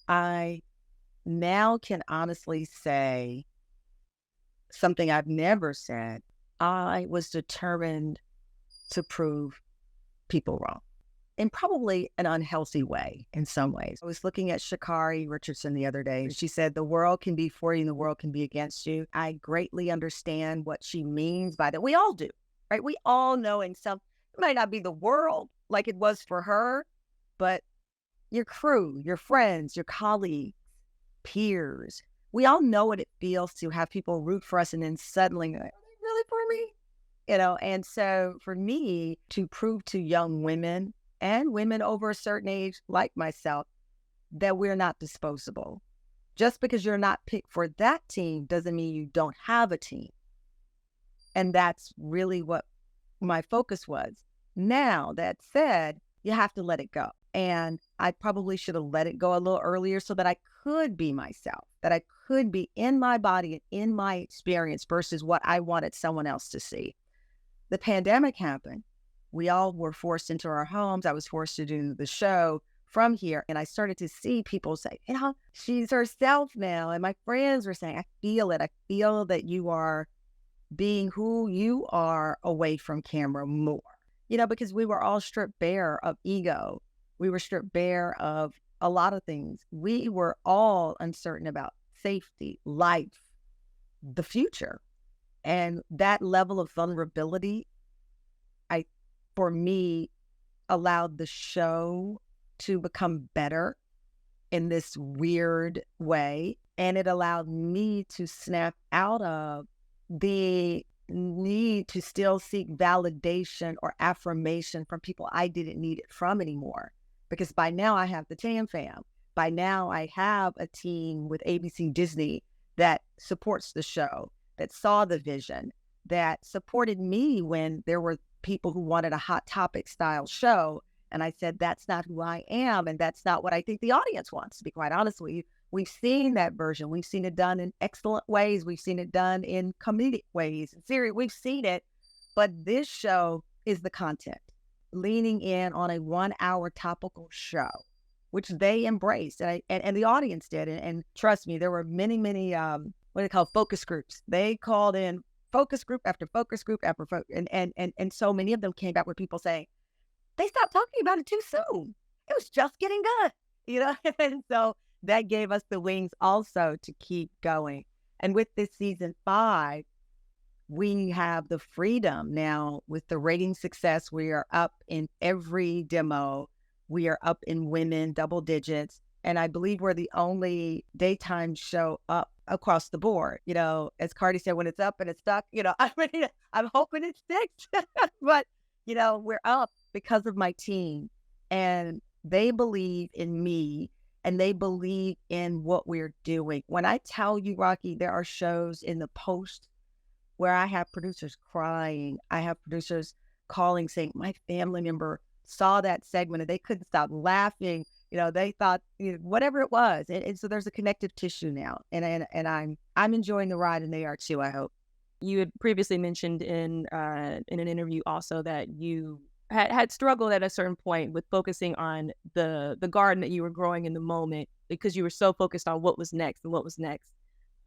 I now can honestly say something I've never said. I was determined to prove people wrong in probably an unhealthy way in some ways. I was looking at Sha'Carri Richardson the other day, and she said, the world can be for you and the world can be against you. I greatly understand what she means by that. We all do, right? We all know in some, it might not be the world like it was for her, but your crew, your friends, your colleagues, peers, we all know what it feels to have people root for us and then suddenly, like, are they really for me? And so for me to prove to young women and women over a certain age like myself that we're not disposable. Just because you're not picked for that team doesn't mean you don't have a team. And that's really what my focus was. Now, that said, you have to let it go. And I probably should have let it go a little earlier so that I could be myself, that I could be in my body and in my experience versus what I wanted someone else to see. The pandemic happened. We all were forced into our homes. I was forced to do the show from here. And I started to see people say, she's herself now. And my friends were saying, I feel it. I feel that you are being who you are away from camera more, because we were all stripped bare of ego. We were stripped bare of a lot of things. We were all uncertain about safety, life, the future. And that level of vulnerability, for me, allowed the show to become better in this weird way. And it allowed me to snap out of the need to still seek validation or affirmation from people I didn't need it from anymore. Because by now I have the Tam Fam. By now I have a team with ABC Disney that supports the show, that saw the vision, that supported me when there were people who wanted a Hot Topic style show. And I said, that's not who I am. And that's not what I think the audience wants, to be quite honest with you. We've seen that version. We've seen it done in excellent ways. We've seen it done in comedic ways. Serious, we've seen it. But this show is the content, leaning in on a 1-hour topical show, which they embraced. And the audience did. And trust me, there were many, what they call focus groups. They called in focus group after focus group after and so many of them came back with people saying, they stopped talking about it too soon. It was just getting good, and so that gave us the wings also to keep going. And with this season 5, we have the freedom now with the rating success. We are up in every demo. We are up in women double digits. And I believe we're the only daytime show up across the board. As Cardi said, when it's up and it's stuck, I'm hoping it sticks. But, we're up because of my team. And they believe in me and they believe in what we're doing. When I tell you, Rocky, there are shows in the post where I have producers crying. I have producers calling saying, my family member saw that segment and they couldn't stop laughing. They thought, whatever it was. And so there's a connective tissue now. And I'm enjoying the ride and they are too, I hope. You had previously mentioned in an interview also that you had struggled at a certain point with focusing on the garden that you were growing in the moment because you were so focused on what was next and what was next.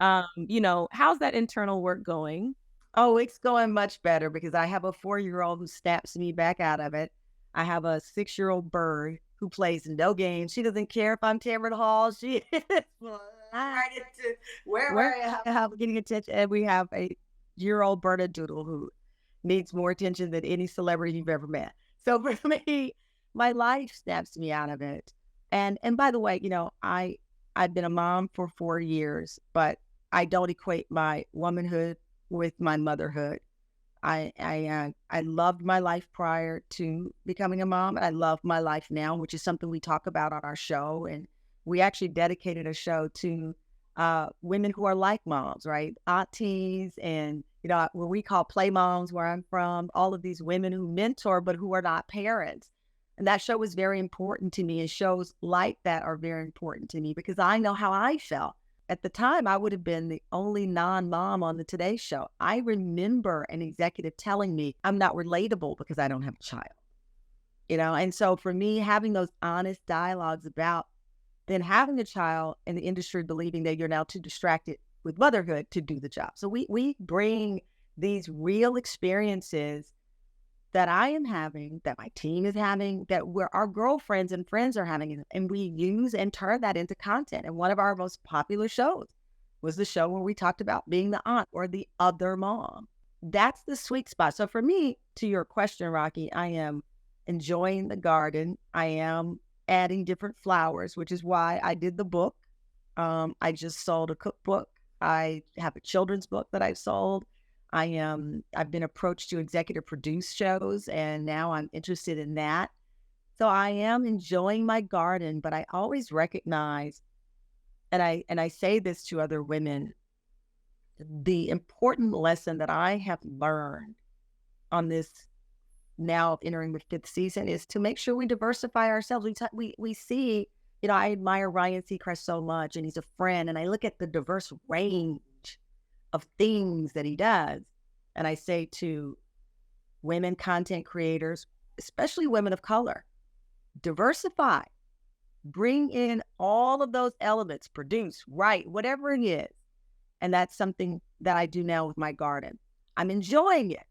How's that internal work going? Oh, it's going much better because I have a 4-year-old who snaps me back out of it. I have a 6-year-old bird who plays no games. She doesn't care if I'm Tamron Hall. She is right into where I have getting attention. And we have a year-old Bernedoodle who needs more attention than any celebrity you've ever met. So for me, my life snaps me out of it. And by the way, I've been a mom for 4 years, but I don't equate my womanhood with my motherhood. I loved my life prior to becoming a mom. And I love my life now, which is something we talk about on our show. And we actually dedicated a show to women who are like moms, right? Aunties and, what we call play moms where I'm from, all of these women who mentor, but who are not parents. And that show was very important to me. And shows like that are very important to me because I know how I felt. At the time, I would have been the only non-mom on the Today Show. I remember an executive telling me I'm not relatable because I don't have a child. And so for me, having those honest dialogues about than having a child in the industry believing that you're now too distracted with motherhood to do the job. So we bring these real experiences that I am having, that my team is having, that our girlfriends and friends are having, and we use and turn that into content. And one of our most popular shows was the show where we talked about being the aunt or the other mom. That's the sweet spot. So for me, to your question, Rocky, I am enjoying the garden. I am adding different flowers, which is why I did the book. I just sold a cookbook. I have a children's book that I've sold. I've been approached to executive produce shows, and now I'm interested in that. So I am enjoying my garden, but I always recognize, and I say this to other women, the important lesson that I have learned on this, now entering the fifth season, is to make sure we diversify ourselves. We see, I admire Ryan Seacrest so much, and he's a friend, and I look at the diverse range of things that he does. And I say to women content creators, especially women of color, diversify, bring in all of those elements, produce, write, whatever it is. And that's something that I do now with my garden. I'm enjoying it,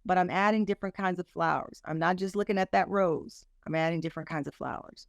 but I'm adding different kinds of flowers. I'm not just looking at that rose. I'm adding different kinds of flowers.